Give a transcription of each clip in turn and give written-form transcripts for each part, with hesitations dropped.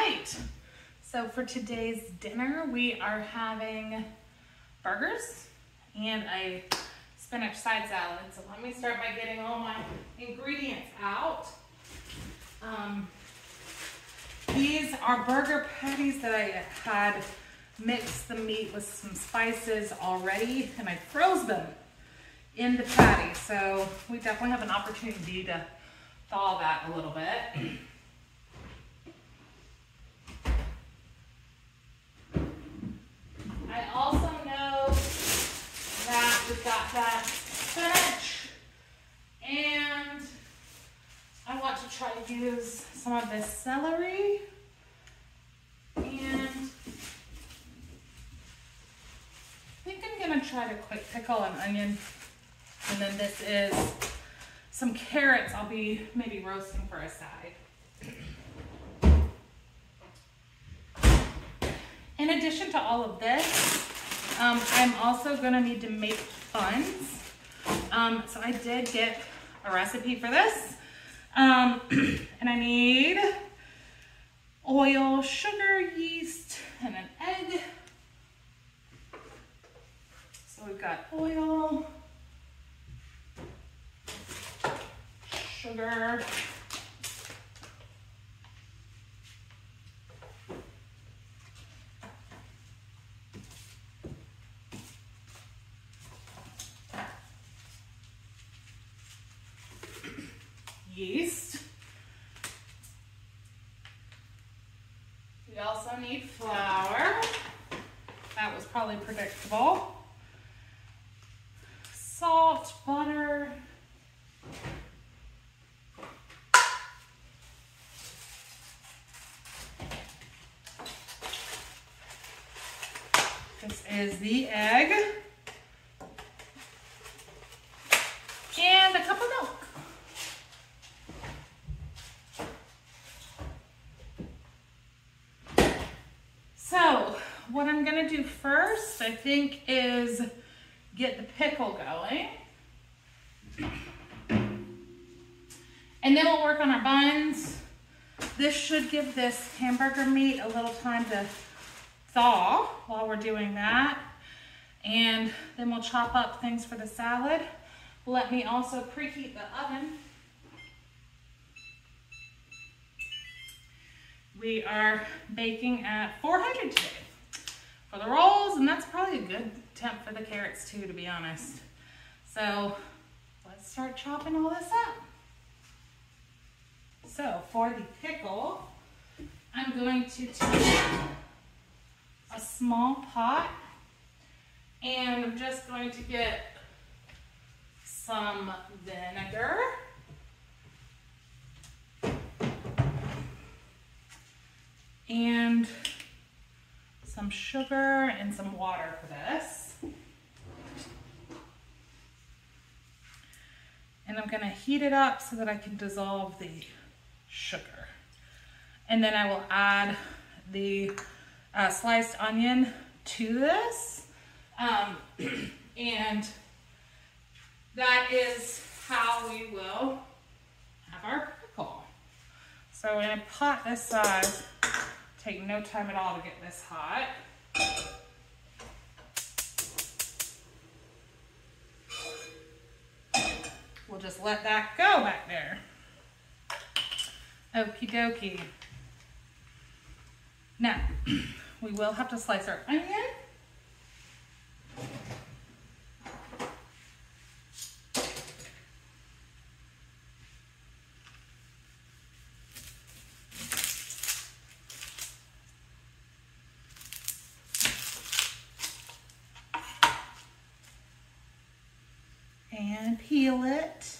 right, so for today's dinner, we are having burgers and a spinach side salad. So let me start by getting all my ingredients out. These are burger patties that I had mixed the meat with some spices already, and I froze them in the patty. So we definitely have an opportunity to thaw that a little bit. I also know that we've got that spinach, and I want to try to use some of this celery, and I think I'm gonna try to quick pickle an onion, and then this is some carrots I'll be maybe roasting for a side. In addition to all of this, I'm also gonna need to make buns. So I did get a recipe for this. And I need oil, sugar, yeast, and an egg. So we've got oil, sugar, yeast. We also need flour. That was probably predictable. Salt, butter. This is the egg. And a cup of milk. So what I'm gonna do first, I think, is get the pickle going. And then we'll work on our buns. This should give this hamburger meat a little time to thaw while we're doing that. And then we'll chop up things for the salad. Let me also preheat the oven. We are baking at 400 today for the rolls, and that's probably a good temp for the carrots too, to be honest. So let's start chopping all this up. So for the pickle, I'm going to take a small pot, and I'm just going to get some vinegar. And some sugar and some water for this. And I'm gonna heat it up so that I can dissolve the sugar. And then I will add the sliced onion to this. And that is how we will have our pickle. So in a pot this size, take no time at all to get this hot. We'll just let that go back there. Okie dokie. Now, we will have to slice our onion. And peel it.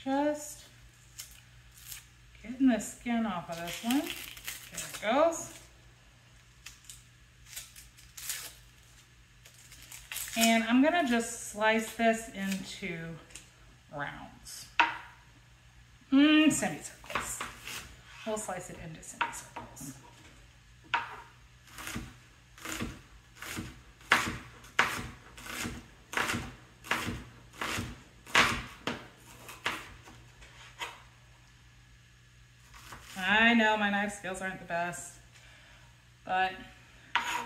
Just getting the skin off of this one. There it goes. And I'm gonna just slice this into rounds. Semicircles. We'll slice it into semicircles. know my knife skills aren't the best, but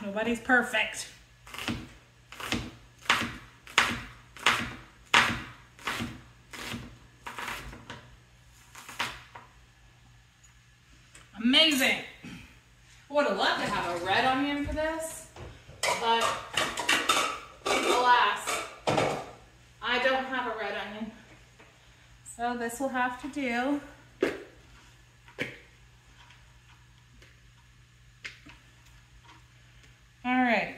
nobody's perfect. Amazing. I would have loved to have a red onion for this, but alas, I don't have a red onion. So this will have to do. All right.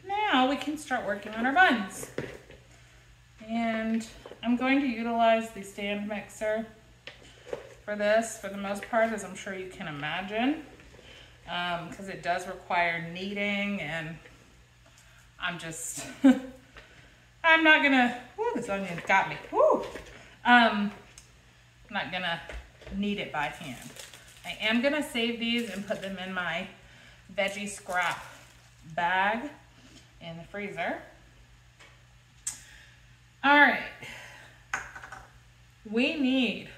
Now we can start working on our buns. And I'm going to utilize the stand mixer for this, for the most part, as I'm sure you can imagine, because it does require kneading, and I'm just, I'm not gonna, whoo, this onion's got me, whoo. I'm not gonna knead it by hand. I am gonna save these and put them in my veggie scrap bag in the freezer. All right, we need,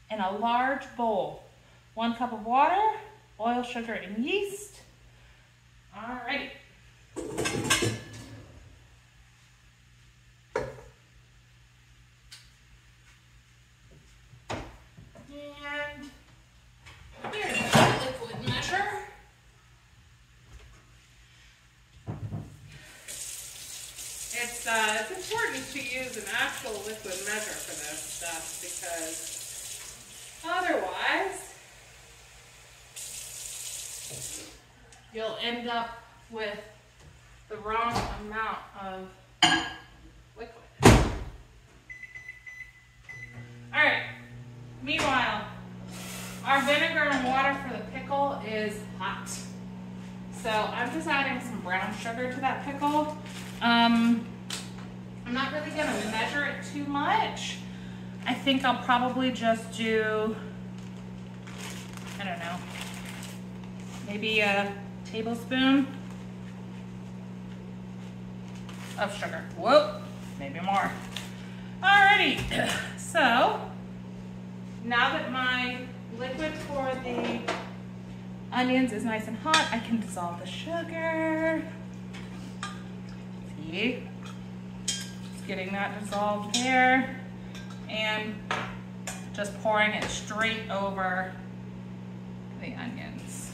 in a large bowl, 1 cup of water, oil, sugar, and yeast. All right. And here's my liquid measure. It's important to use an actual liquid measure for this stuff, because otherwise you'll end up with the wrong amount of liquid. All right, meanwhile, our vinegar and water for the pickle is hot. So I'm just adding some brown sugar to that pickle. I'm not really gonna measure it too much. I think I'll probably just do, I don't know, maybe a tablespoon of sugar. Whoa, maybe more. Alrighty, so now that my liquid for the onions is nice and hot, I can dissolve the sugar. See? Just getting that dissolved there and just pouring it straight over the onions.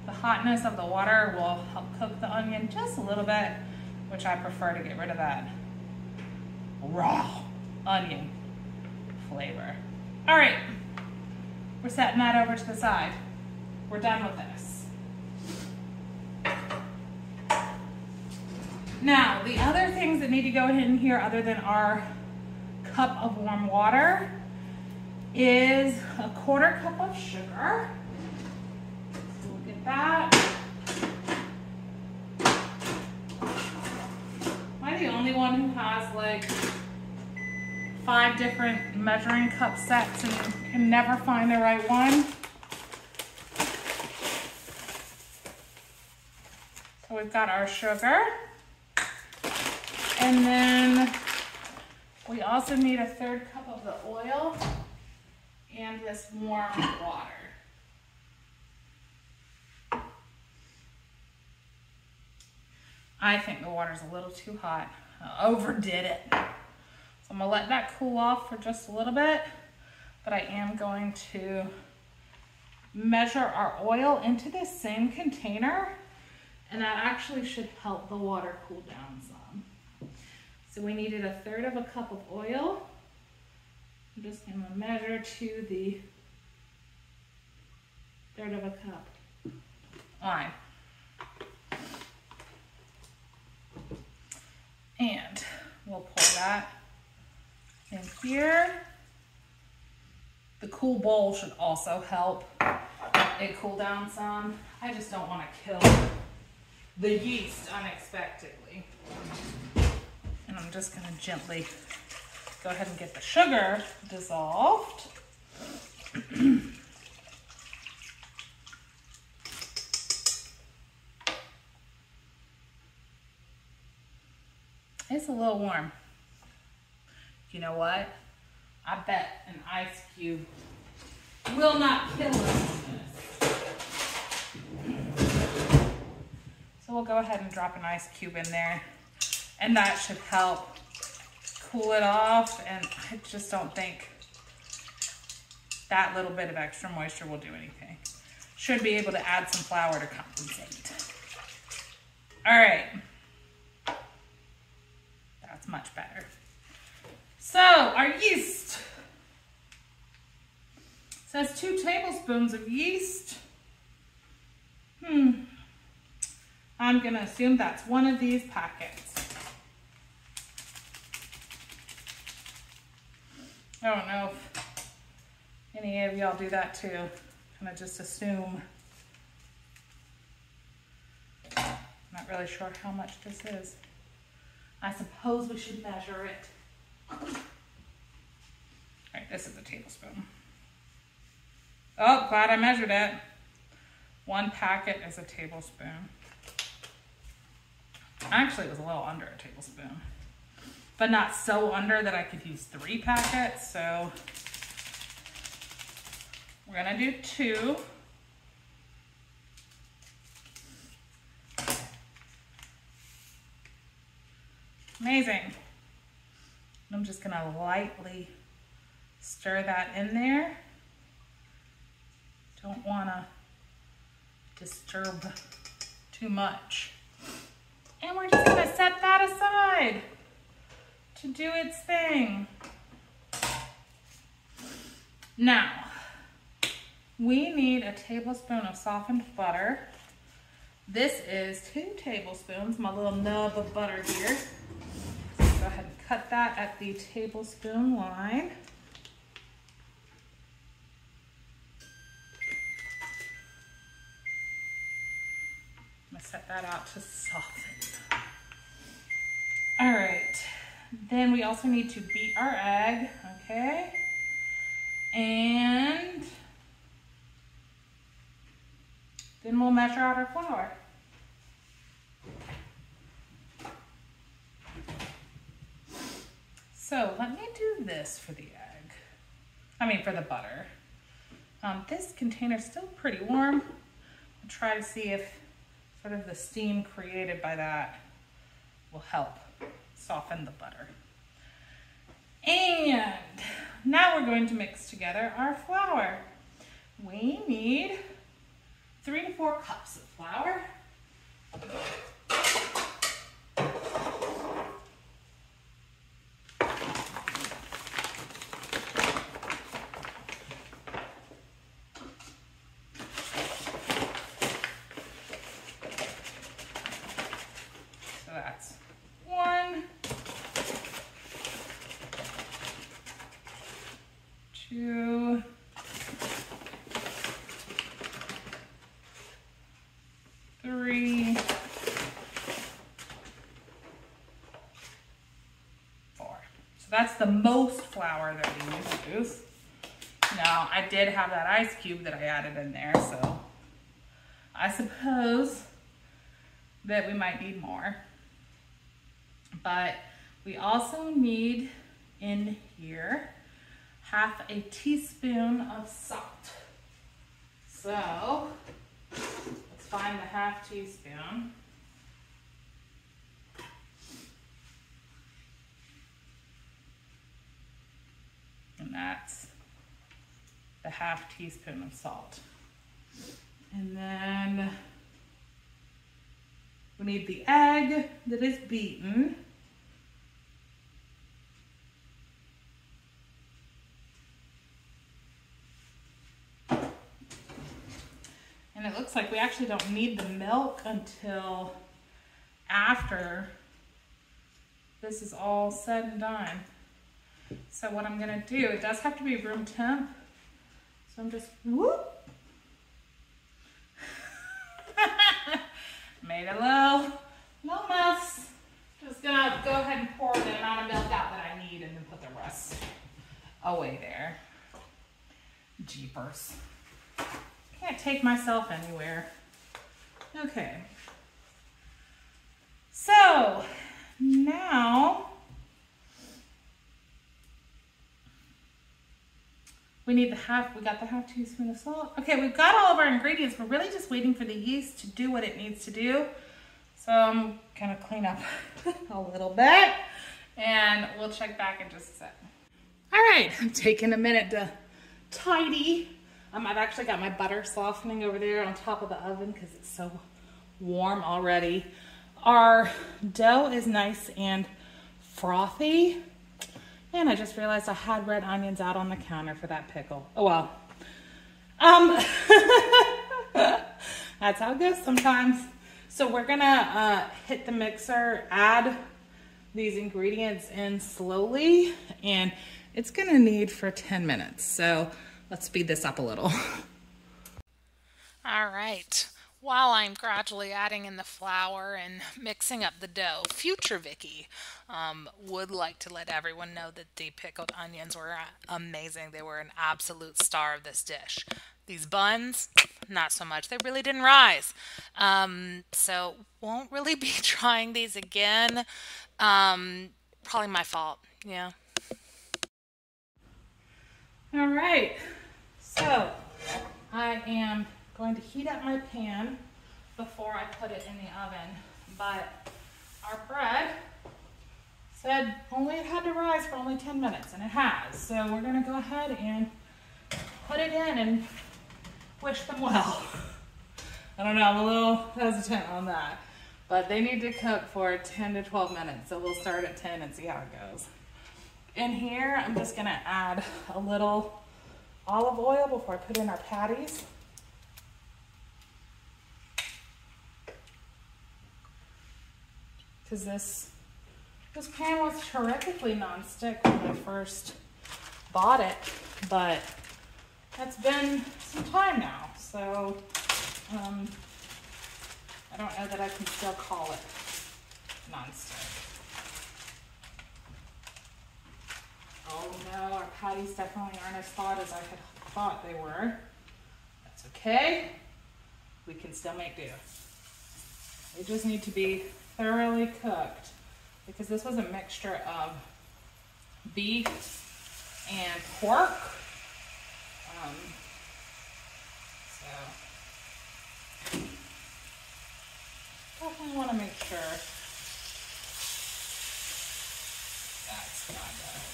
The hotness of the water will help cook the onion just a little bit, which I prefer to get rid of that raw onion flavor. All right, we're setting that over to the side. We're done with this. Now, the other things that need to go in here other than our cup of warm water is a 1/4 cup of sugar. So look at that. Am I the only one who has like 5 different measuring cup sets and can never find the right one? So we've got our sugar. And then we also need a 1/3 cup of the oil and this warm water. I think the water's a little too hot. I overdid it. So I'm gonna let that cool off for just a little bit, but I am going to measure our oil into this same container, and that actually should help the water cool down some. So we needed a 1/3 cup of oil. I'm just going to measure to the 1/3 cup. Fine. And we'll pour that in here. The cool bowl should also help it cool down some. I just don't want to kill the yeast unexpectedly. And I'm just going to gently go ahead and get the sugar dissolved. It's a little warm. You know what? I bet an ice cube will not kill us on this. So we'll go ahead and drop an ice cube in there, and that should help cool it off. And I just don't think that little bit of extra moisture will do anything. Should be able to add some flour to compensate. All right, that's much better. So our yeast says 2 tablespoons of yeast. I'm gonna assume that's one of these packets. I don't know if any of y'all do that too. Kind of just assume. Not really sure how much this is. I suppose we should measure it. All right, this is a tablespoon. Oh, glad I measured it. 1 packet is a tablespoon. Actually, it was a little under a tablespoon, but not so under that I could use 3 packets. So we're gonna do 2. Amazing. I'm just gonna lightly stir that in there. Don't wanna disturb too much. And we're just gonna set that aside to do its thing. Now, we need a tablespoon of softened butter. This is 2 tablespoons, my little nub of butter here. Go ahead and cut that at the tablespoon line. I'm gonna set that out to soften. All right, then we also need to beat our egg, okay? And then we'll measure out our flour. So let me do this for the egg. For the butter. This container's still pretty warm. I'll try to see if sort of the steam created by that will help soften the butter. And now we're going to mix together our flour. We need 3 to 4 cups of flour. So that's 1, 2, 3, 4. So that's the most flour that we use. Now, I did have that ice cube that I added in there, so I suppose that we might need more. But we also need in here 1/2 teaspoon of salt. So let's find the 1/2 teaspoon. And that's the 1/2 teaspoon of salt. And then we need the egg that is beaten. And it looks like we actually don't need the milk until after this is all said and done. So what I'm gonna do, it does have to be room temp. So I'm just, whoop. Made a little mess. Just gonna go ahead and pour the amount of milk out that I need and then put the rest away there. Jeepers. Can't take myself anywhere. Okay. So We need we got the half teaspoon of salt. Okay, we've got all of our ingredients. We're really just waiting for the yeast to do what it needs to do. So I'm gonna clean up a little bit and we'll check back in just a sec. All right, I'm taking a minute to tidy. I've actually got my butter softening over there on top of the oven because it's so warm already. Our dough is nice and frothy. And I just realized I had red onions out on the counter for that pickle. Oh well. That's how it goes sometimes. So we're gonna hit the mixer, add these ingredients in slowly, and it's gonna need for 10 minutes. So let's speed this up a little. All right. While I'm gradually adding in the flour and mixing up the dough, future Vicky would like to let everyone know that the pickled onions were amazing. They were an absolute star of this dish. These buns, not so much. They really didn't rise. So won't really be trying these again. Probably my fault. Yeah. All right. So I am going to heat up my pan before I put it in the oven, but our bread said only it had to rise for only 10 minutes, and it has. So we're gonna go ahead and put it in and wish them well. I don't know, I'm a little hesitant on that, but they need to cook for 10 to 12 minutes, so we'll start at 10 and see how it goes. In here, I'm just gonna add a little olive oil before I put in our patties. Because this pan was terrifically nonstick when I first bought it, but that's been some time now, so I don't know that I can still call it nonstick. Oh no, our patties definitely aren't as hot as I had thought they were. That's okay. We can still make do. They just need to be thoroughly cooked because this was a mixture of beef and pork. So definitely want to make sure that's not going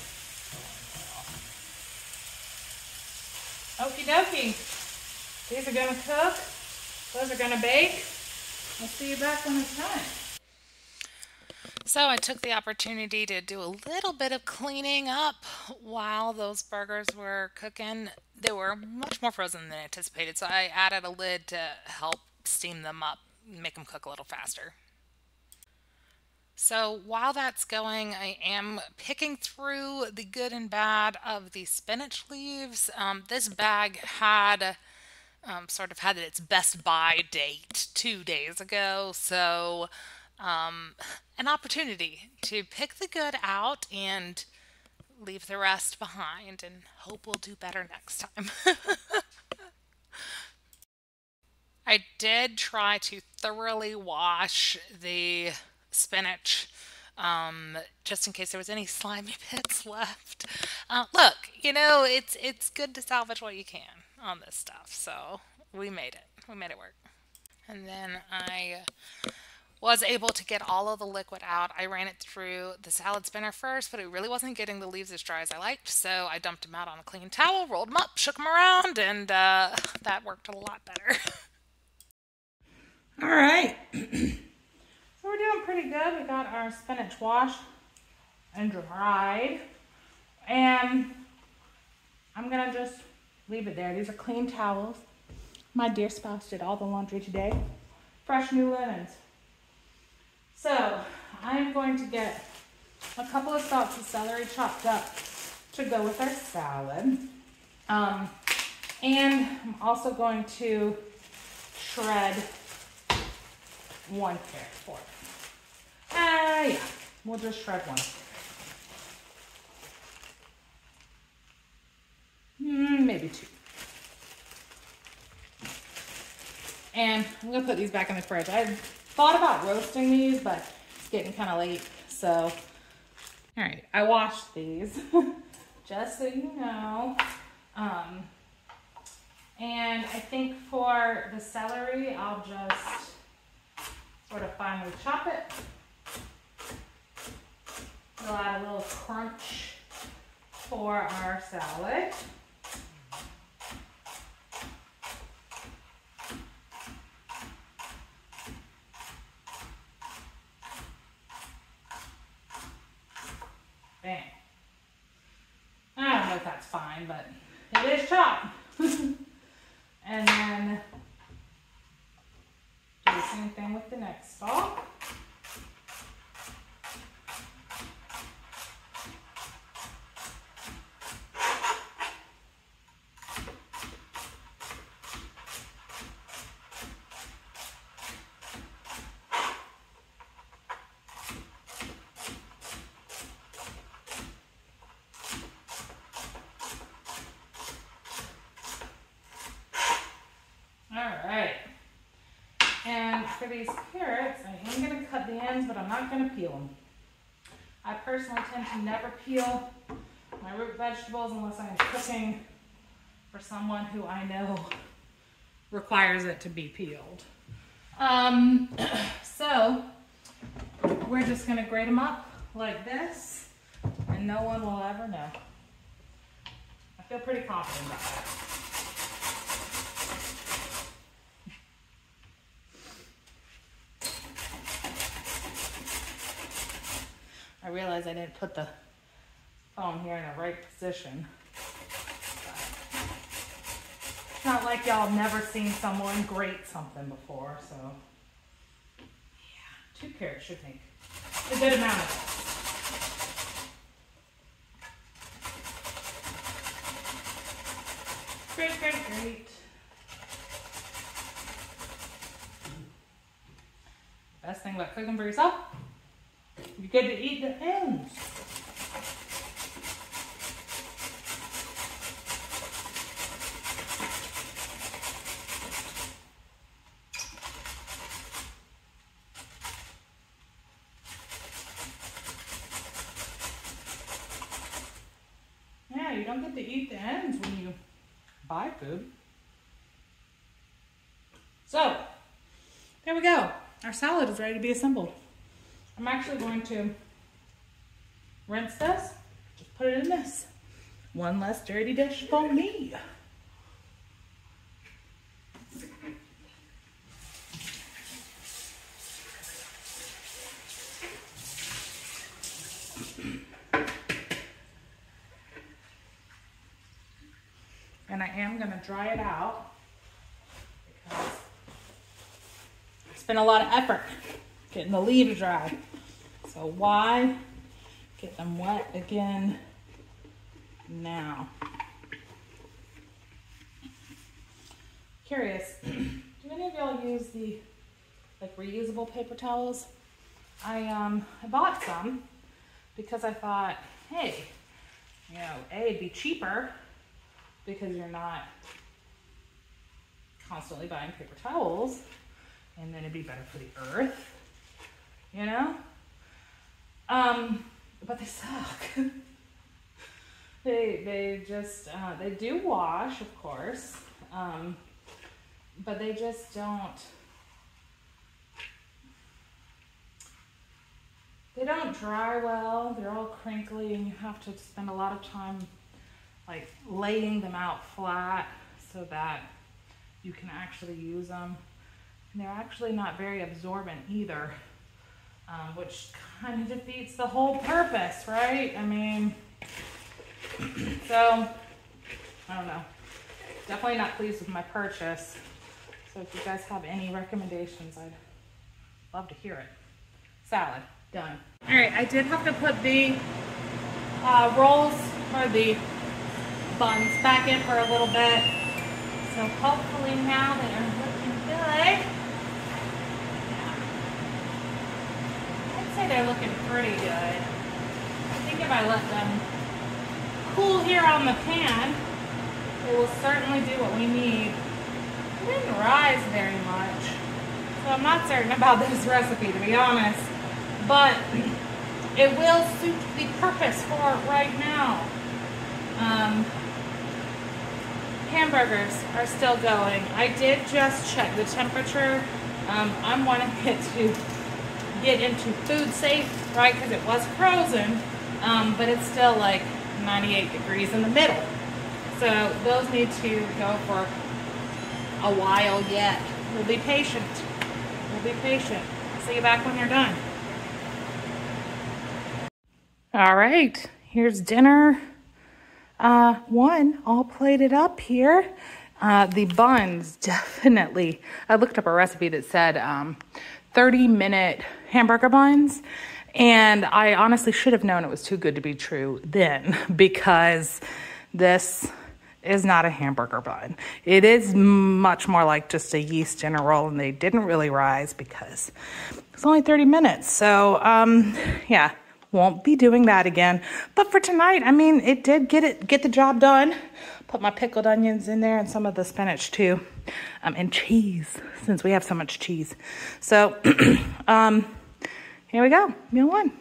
well. Okie dokie. These are going to cook. Those are going to bake. I'll see you back when it's time. So I took the opportunity to do a little bit of cleaning up while those burgers were cooking. They were much more frozen than anticipated, so I added a lid to help steam them up, make them cook a little faster. So while that's going, I am picking through the good and bad of the spinach leaves. This bag had sort of had its best by date 2 days ago, so an opportunity to pick the good out and leave the rest behind and hope we'll do better next time. I did try to thoroughly wash the spinach just in case there was any slimy bits left. Look, you know, it's good to salvage what you can on this stuff, so we made it. We made it work. And then I was able to get all of the liquid out. I ran it through the salad spinner first, but it really wasn't getting the leaves as dry as I liked, so I dumped them out on a clean towel, rolled them up, shook them around, and that worked a lot better. All right. So we're doing pretty good. We got our spinach washed and dried, and I'm gonna just leave it there. These are clean towels. My dear spouse did all the laundry today. Fresh new linens. So I'm going to get a couple of stalks of celery chopped up to go with our salad. And I'm also going to shred 1 carrot for it. Yeah, we'll just shred one. Maybe 2. And I'm gonna put these back in the fridge. I thought about roasting these, but it's getting kind of late, so. All right, I washed these, just so you know. And I think for the celery, I'll just sort of finely chop it. It'll add a little crunch for our salad. Bam. I don't know if that's fine, but it is chopped. And then do the same thing with the next stalk. For these carrots, I am going to cut the ends, but I'm not going to peel them. I personally tend to never peel my root vegetables unless I'm cooking for someone who I know requires it to be peeled. So we're just going to grate them up like this, and no one will ever know. I feel pretty confident about that. I realized I didn't put the phone here in the right position. It's not like y'all have never seen someone grate something before, so yeah, 2 carrots should make a good amount of it. Great, great, great. Best thing about cooking for yourself, you get to eat the ends. Yeah, you don't get to eat the ends when you buy food. So, there we go. Our salad is ready to be assembled. I'm actually going to rinse this, just put it in this. One less dirty dish for me. And I am going to dry it out because I spent a lot of effort getting the leaves dry. So why get them wet again now? Curious, do any of y'all use the reusable paper towels? I bought some because I thought, hey, you know, it'd be cheaper because you're not constantly buying paper towels, and then it'd be better for the earth, you know? But they suck. they just, they do wash, of course, but they just they don't dry well. They're all crinkly, and you have to spend a lot of time like laying them out flat so that you can actually use them. And they're actually not very absorbent either, which kind of defeats the whole purpose, right? I mean, so, I don't know. Definitely not pleased with my purchase. So if you guys have any recommendations, I'd love to hear it. Salad, done. All right, I did have to put the rolls or the buns back in for a little bit. So hopefully now they are looking good. I'd say they're looking pretty good. I think if I let them cool here on the pan, it will certainly do what we need. It didn't rise very much, so I'm not certain about this recipe, to be honest, but it will suit the purpose for it right now. hamburgers are still going. I did just check the temperature. I'm wanting it to get into food safe, right? Because it was frozen, but it's still like 98 degrees in the middle. So those need to go for a while yet. We'll be patient. We'll be patient. I'll see you back when you're done. All right, here's dinner. One all plated up here. The buns, definitely. I looked up a recipe that said 30-minute hamburger buns, and I honestly should have known it was too good to be true then, because this is not a hamburger bun. It is much more like just a yeast dinner roll, and they didn't really rise because it's only 30 minutes. So, yeah, won't be doing that again. But for tonight, I mean, it did get the job done. Put my pickled onions in there and some of the spinach too, and cheese, since we have so much cheese. So, here we go, meal one.